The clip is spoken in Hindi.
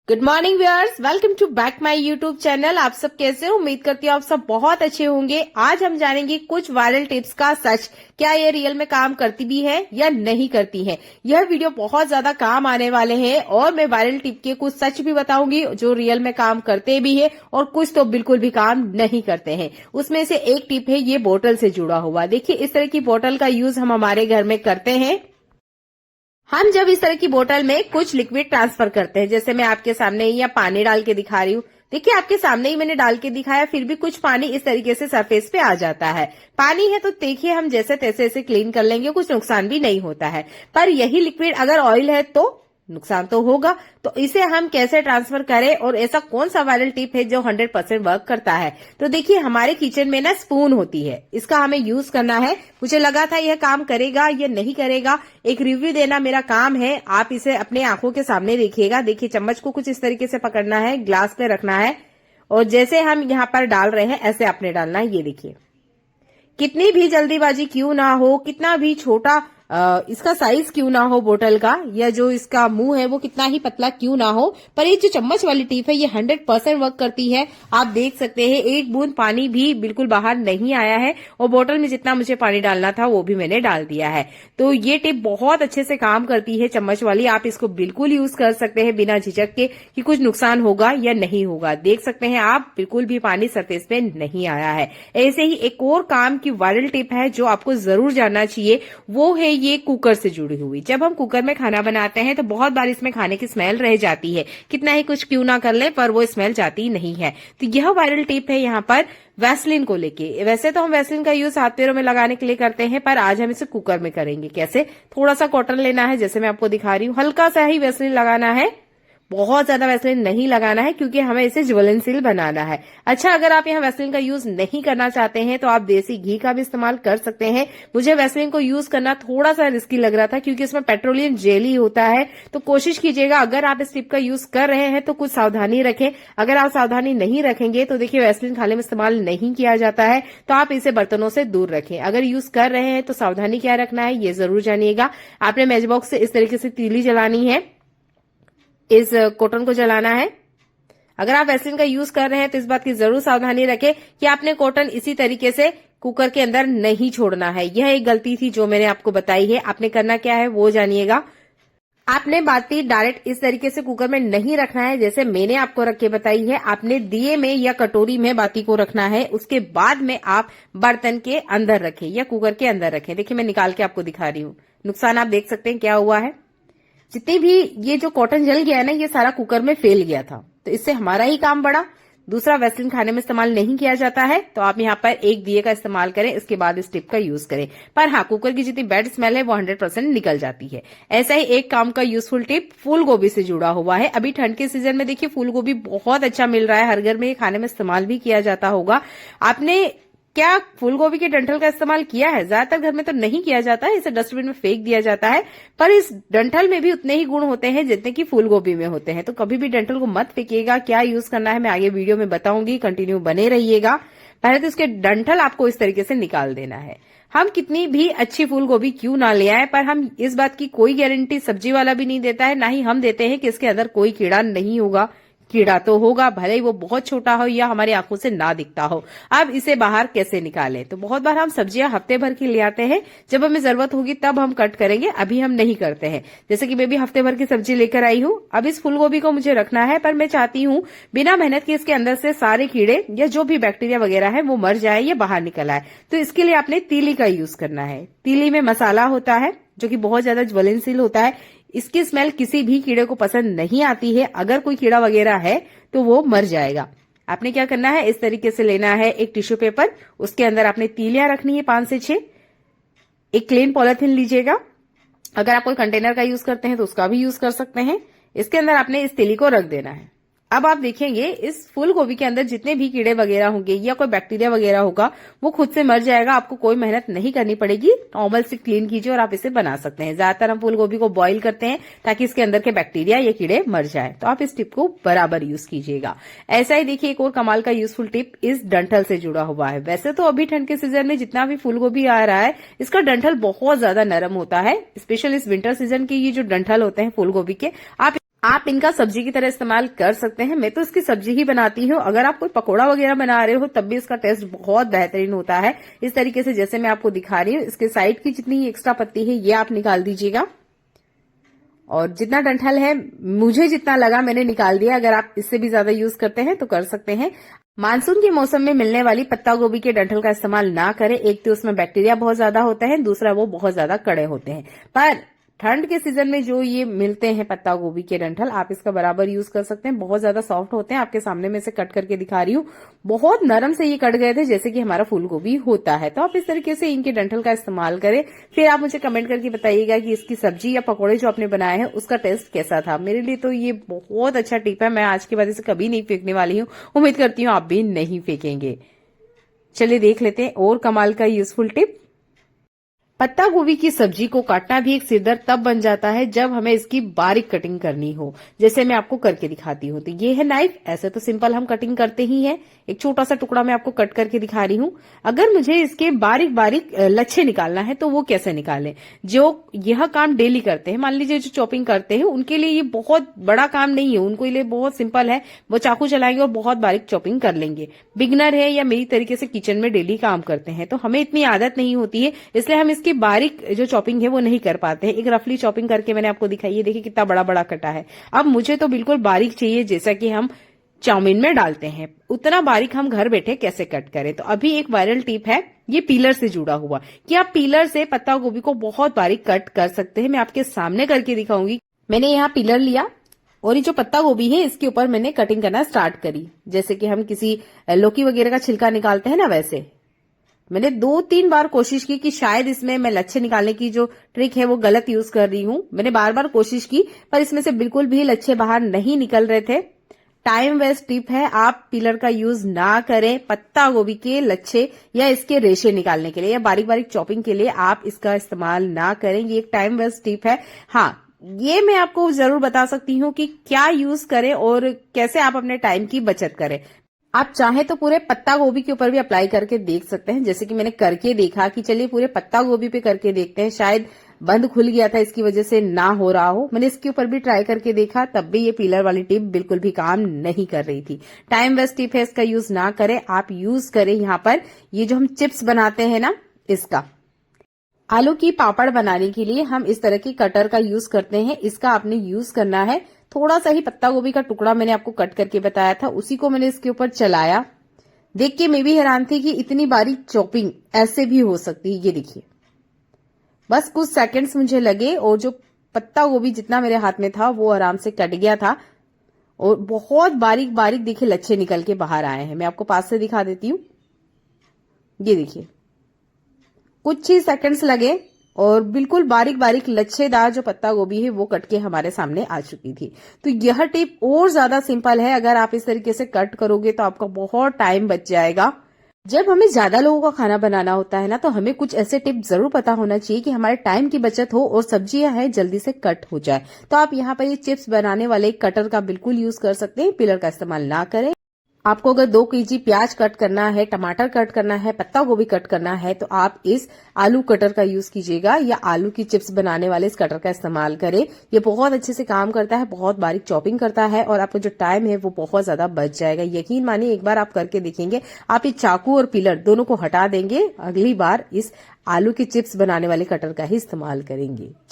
Good morning viewers, welcome to back my YouTube channel. आप सब कैसे हो? उम्मीद करती हूँ आप सब बहुत अच्छे होंगे। आज हम जानेंगे कुछ वायरल टिप्स का सच, क्या ये रियल में काम करती भी है या नहीं करती है। यह वीडियो बहुत ज्यादा काम आने वाले हैं और मैं वायरल टिप के कुछ सच भी बताऊंगी जो रियल में काम करते भी है और कुछ तो बिल्कुल भी काम नहीं करते हैं। उसमें से एक टिप है ये बोतल से जुड़ा हुआ। देखिए, इस तरह की बोतल का यूज हम हमारे घर में करते हैं। हम जब इस तरह की बोतल में कुछ लिक्विड ट्रांसफर करते हैं, जैसे मैं आपके सामने या पानी डाल के दिखा रही हूँ। देखिए, आपके सामने ही मैंने डाल के दिखाया, फिर भी कुछ पानी इस तरीके से सरफेस पे आ जाता है। पानी है तो देखिए, हम जैसे तैसे इसे क्लीन कर लेंगे, कुछ नुकसान भी नहीं होता है। पर यही लिक्विड अगर ऑयल है तो नुकसान तो होगा। तो इसे हम कैसे ट्रांसफर करें और ऐसा कौन सा वायरल टिप है जो 100% वर्क करता है? तो देखिए, हमारे किचन में ना स्पून होती है, इसका हमें यूज करना है। मुझे लगा था यह काम करेगा या नहीं करेगा, एक रिव्यू देना मेरा काम है। आप इसे अपने आंखों के सामने देखिएगा। देखिए, चम्मच को कुछ इस तरीके से पकड़ना है, ग्लास पे रखना है और जैसे हम यहाँ पर डाल रहे हैं ऐसे आपने डालना है। ये देखिए, कितनी भी जल्दीबाजी क्यों ना हो, कितना भी छोटा इसका साइज क्यों ना हो बोतल का, या जो इसका मुंह है वो कितना ही पतला क्यों ना हो, पर ये जो चम्मच वाली टिप है ये 100% वर्क करती है। आप देख सकते हैं, एक बूंद पानी भी बिल्कुल बाहर नहीं आया है और बोतल में जितना मुझे पानी डालना था वो भी मैंने डाल दिया है। तो ये टिप बहुत अच्छे से काम करती है, चम्मच वाली। आप इसको बिल्कुल यूज कर सकते हैं बिना झिझक के कि कुछ नुकसान होगा या नहीं होगा। देख सकते हैं आप, बिल्कुल भी पानी सरफेस पे नहीं आया है। ऐसे ही एक और काम की वायरल टिप है जो आपको जरूर जानना चाहिए, वो है ये कुकर से जुड़ी हुई। जब हम कुकर में खाना बनाते हैं तो बहुत बार इसमें खाने की स्मेल रह जाती है, कितना ही कुछ क्यों ना कर ले पर वो स्मेल जाती नहीं है। तो यह वायरल टिप है यहाँ पर वैसलीन को लेके। वैसे तो हम वैसलीन का यूज हाथ पैरों में लगाने के लिए करते हैं, पर आज हम इसे कुकर में करेंगे। कैसे? थोड़ा सा कॉटन लेना है, जैसे मैं आपको दिखा रही हूँ, हल्का सा ही वैसलीन लगाना है, बहुत ज्यादा वैसलीन नहीं लगाना है क्योंकि हमें इसे ज्वलनशील बनाना है। अच्छा, अगर आप यहाँ वैसलीन का यूज नहीं करना चाहते हैं तो आप देसी घी का भी इस्तेमाल कर सकते हैं। मुझे वैसलीन को यूज करना थोड़ा सा रिस्की लग रहा था क्योंकि इसमें पेट्रोलियम जेली होता है। तो कोशिश कीजिएगा, अगर आप इस टिप का यूज कर रहे हैं तो कुछ सावधानी रखें। अगर आप सावधानी नहीं रखेंगे तो देखिए, वैसलीन खाने में इस्तेमाल नहीं किया जाता है, तो आप इसे बर्तनों से दूर रखें। अगर यूज कर रहे हैं तो सावधानी क्या रखना है ये जरूर जानिएगा। आपने मैच बॉक्स से इस तरीके से तीली जलानी है, इस कॉटन को जलाना है। अगर आप वैसलीन का यूज कर रहे हैं तो इस बात की जरूर सावधानी रखें कि आपने कॉटन इसी तरीके से कुकर के अंदर नहीं छोड़ना है। यह एक गलती थी जो मैंने आपको बताई है। आपने करना क्या है वो जानिएगा। आपने बाती डायरेक्ट इस तरीके से कुकर में नहीं रखना है जैसे मैंने आपको रख के बताई है। आपने दिए में या कटोरी में बाती को रखना है, उसके बाद में आप बर्तन के अंदर रखें या कुकर के अंदर रखें। देखिए, मैं निकाल के आपको दिखा रही हूँ। नुकसान आप देख सकते हैं क्या हुआ है। जितनी भी ये जो कॉटन जल गया है ना, ये सारा कुकर में फैल गया था, तो इससे हमारा ही काम बढ़ा। दूसरा, वैसलीन खाने में इस्तेमाल नहीं किया जाता है, तो आप यहाँ पर एक दिए का इस्तेमाल करें, इसके बाद इस टिप का यूज करें। पर हाँ, कुकर की जितनी बैड स्मेल है वो 100% निकल जाती है। ऐसा ही एक काम का यूजफुल टिप फूल गोभी से जुड़ा हुआ है। अभी ठंड के सीजन में देखिए, फूल गोभी बहुत अच्छा मिल रहा है, हर घर में ये खाने में इस्तेमाल भी किया जाता होगा। आपने क्या फूल गोभी के डंठल का इस्तेमाल किया है? ज्यादातर घर में तो नहीं किया जाता है, इसे डस्टबिन में फेंक दिया जाता है। पर इस डंठल में भी उतने ही गुण होते हैं जितने कि फूल गोभी में होते हैं, तो कभी भी डंठल को मत फेंकिएगा। क्या यूज करना है मैं आगे वीडियो में बताऊंगी, कंटिन्यू बने रहिएगा। पहले तो इसके डंठल आपको इस तरीके से निकाल देना है। हम कितनी भी अच्छी फूल गोभी क्यों ना ले आए, पर हम इस बात की कोई गारंटी सब्जी वाला भी नहीं देता है, ना ही हम देते हैं कि इसके अंदर कोई कीड़ा नहीं होगा। कीड़ा तो होगा, भले ही वो बहुत छोटा हो या हमारी आंखों से ना दिखता हो। अब इसे बाहर कैसे निकालें? तो बहुत बार हम सब्जियां हफ्ते भर की ले आते हैं, जब हमें जरूरत होगी तब हम कट करेंगे, अभी हम नहीं करते हैं। जैसे कि मैं भी हफ्ते भर की सब्जी लेकर आई हूँ। अब इस फूल गोभी को मुझे रखना है, पर मैं चाहती हूँ बिना मेहनत के इसके अंदर से सारे कीड़े या जो भी बैक्टीरिया वगैरह है वो मर जाए या बाहर निकल आए। तो इसके लिए आपने तीली का यूज करना है। तीली में मसाला होता है जो कि बहुत ज्यादा ज्वलनशील होता है। इसकी स्मेल किसी भी कीड़े को पसंद नहीं आती है। अगर कोई कीड़ा वगैरह है तो वो मर जाएगा। आपने क्या करना है, इस तरीके से लेना है एक टिश्यू पेपर, उसके अंदर आपने तीलियां रखनी है 5 से 6। एक क्लीन पॉलिथीन लीजिएगा। अगर आप कोई कंटेनर का यूज करते हैं तो उसका भी यूज कर सकते हैं। इसके अंदर आपने इस तीली को रख देना है। अब आप देखेंगे इस फूल गोभी के अंदर जितने भी कीड़े वगैरह होंगे या कोई बैक्टीरिया वगैरह होगा वो खुद से मर जाएगा। आपको कोई मेहनत नहीं करनी पड़ेगी। नॉर्मल से क्लीन कीजिए और आप इसे बना सकते हैं। ज्यादातर हम फूल गोभी को बॉईल करते हैं ताकि इसके अंदर के बैक्टीरिया या कीड़े मर जाए। तो आप इस टिप को बराबर यूज कीजिएगा। ऐसा ही देखिए, एक और कमाल का यूजफुल टिप इस डंठल से जुड़ा हुआ है। वैसे तो अभी ठंड के सीजन में जितना भी फूल गोभी आ रहा है, इसका डंठल बहुत ज्यादा नरम होता है। स्पेशल इस विंटर सीजन के ये जो डंठल होते हैं फूल गोभी के, आप आप इनका सब्जी की तरह इस्तेमाल कर सकते हैं। मैं तो इसकी सब्जी ही बनाती हूँ। अगर आप कोई पकोड़ा वगैरह बना रहे हो तब भी इसका टेस्ट बहुत बेहतरीन होता है। इस तरीके से जैसे मैं आपको दिखा रही हूँ, इसके साइड की जितनी एक्स्ट्रा पत्ती है ये आप निकाल दीजिएगा, और जितना डंठल है मुझे जितना लगा मैंने निकाल दिया। अगर आप इससे भी ज्यादा यूज करते हैं तो कर सकते हैं। मानसून के मौसम में मिलने वाली पत्ता गोभी के डंठल का इस्तेमाल ना करें। एक तो उसमें बैक्टीरिया बहुत ज्यादा होता है, दूसरा वो बहुत ज्यादा कड़े होते हैं। पर ठंड के सीजन में जो ये मिलते हैं पत्ता गोभी के डंठल, आप इसका बराबर यूज कर सकते हैं। बहुत ज्यादा सॉफ्ट होते हैं। आपके सामने में से कट करके दिखा रही हूँ, बहुत नरम से ये कट गए थे जैसे कि हमारा फूल गोभी होता है। तो आप इस तरीके से इनके डंठल का इस्तेमाल करें। फिर आप मुझे कमेंट करके बताइएगा कि इसकी सब्जी या पकौड़े जो आपने बनाए हैं उसका टेस्ट कैसा था। मेरे लिए तो ये बहुत अच्छा टिप है। मैं आज के बाद इसे कभी नहीं फेंकने वाली हूँ। उम्मीद करती हूँ आप भी नहीं फेंकेंगे। चलिए देख लेते हैं और कमाल का यूजफुल टिप। पत्ता गोभी की सब्जी को काटना भी एक सिरदर्द तब बन जाता है जब हमें इसकी बारीक कटिंग करनी हो, जैसे मैं आपको करके दिखाती हूँ। तो ये है नाइफ। ऐसे तो सिंपल हम कटिंग करते ही हैं। एक छोटा सा टुकड़ा मैं आपको कट करके दिखा रही हूँ। अगर मुझे इसके बारीक बारीक लच्छे निकालना है तो वो कैसे निकालें? जो यह काम डेली करते हैं, मान लीजिए जो चॉपिंग करते हैं, उनके लिए ये बहुत बड़ा काम नहीं है। उनको लिए बहुत सिंपल है। वो चाकू चलाएंगे और बहुत बारीक चॉपिंग कर लेंगे। बिगनर है या मेरी तरीके से किचन में डेली काम करते हैं तो हमें इतनी आदत नहीं होती है, इसलिए हम इसकी बारीक जो चॉपिंग है वो नहीं कर पाते हैं। एक रफली चॉपिंग करके मैंने आपको दिखाई है। देखिए कितना बड़ा बड़ा कटा है। अब मुझे तो बिल्कुल बारीक चाहिए, जैसा कि हम चाउमीन में डालते हैं। उतना बारीक हम घर बैठे कैसे कट करें? तो अभी एक वायरल टिप है, ये पीलर से जुड़ा हुआ, कि आप पीलर से पत्ता गोभी को बहुत बारीक कट कर सकते हैं। मैं आपके सामने करके दिखाऊंगी। मैंने यहाँ पीलर लिया और ये जो पत्ता गोभी है इसके ऊपर मैंने कटिंग करना स्टार्ट करी, जैसे कि हम किसी लौकी वगैरह का छिलका निकालते हैं ना, वैसे। मैंने 2-3 बार कोशिश की कि शायद इसमें मैं लच्छे निकालने की जो ट्रिक है वो गलत यूज कर रही हूं। मैंने बार बार कोशिश की पर इसमें से बिल्कुल भी लच्छे बाहर नहीं निकल रहे थे। टाइम वेस्ट टिप है, आप पीलर का यूज ना करें पत्ता गोभी के लच्छे या इसके रेशे निकालने के लिए या बारीक बारीक चॉपिंग के लिए। आप इसका इस्तेमाल ना करें। ये एक टाइम वेस्ट टिप है। हाँ, ये मैं आपको जरूर बता सकती हूँ कि क्या यूज करें और कैसे आप अपने टाइम की बचत करें। आप चाहे तो पूरे पत्ता गोभी के ऊपर भी अप्लाई करके देख सकते हैं, जैसे कि मैंने करके देखा कि चलिए पूरे पत्ता गोभी पे करके देखते हैं। शायद बंद खुल गया था, इसकी वजह से ना हो रहा हो। मैंने इसके ऊपर भी ट्राई करके देखा, तब भी ये पीलर वाली टिप बिल्कुल भी काम नहीं कर रही थी। टाइम वेस्ट टिप है, इसका यूज ना करें। आप यूज करें यहाँ पर ये जो हम चिप्स बनाते हैं ना, इसका। आलू की पापड़ बनाने के लिए हम इस तरह की कटर का यूज करते हैं। इसका आपने यूज करना है। थोड़ा सा ही पत्ता गोभी का टुकड़ा मैंने आपको कट करके बताया था, उसी को मैंने इसके ऊपर चलाया। देख के मैं भी हैरान थी कि इतनी बारीक चॉपिंग ऐसे भी हो सकती है। ये देखिए, बस कुछ सेकंड्स मुझे लगे और जो पत्ता गोभी जितना मेरे हाथ में था वो आराम से कट गया था और बहुत बारीक बारीक देखिए लच्छे निकल के बाहर आए हैं। मैं आपको पास से दिखा देती हूँ। ये देखिए, कुछ ही सेकंड्स लगे और बिल्कुल बारीक बारीक लच्छेदार जो पत्ता गोभी है वो कट के हमारे सामने आ चुकी थी। तो यह टिप और ज्यादा सिंपल है। अगर आप इस तरीके से कट करोगे तो आपका बहुत टाइम बच जाएगा। जब हमें ज्यादा लोगों का खाना बनाना होता है ना, तो हमें कुछ ऐसे टिप जरूर पता होना चाहिए कि हमारे टाइम की बचत हो और सब्जियां हैं जल्दी से कट हो जाए। तो आप यहाँ पर ये चिप्स बनाने वाले कटर का बिल्कुल यूज कर सकते हैं। पिलर का इस्तेमाल ना करें। आपको अगर 2 केजी प्याज कट करना है, टमाटर कट करना है, पत्ता गोभी कट करना है, तो आप इस आलू कटर का यूज कीजिएगा या आलू की चिप्स बनाने वाले इस कटर का इस्तेमाल करें। ये बहुत अच्छे से काम करता है, बहुत बारीक चॉपिंग करता है और आपका जो टाइम है वो बहुत ज्यादा बच जाएगा। यकीन मानिए, एक बार आप करके देखेंगे, आप ये चाकू और पिलर दोनों को हटा देंगे। अगली बार इस आलू की चिप्स बनाने वाले कटर का ही इस्तेमाल करेंगे।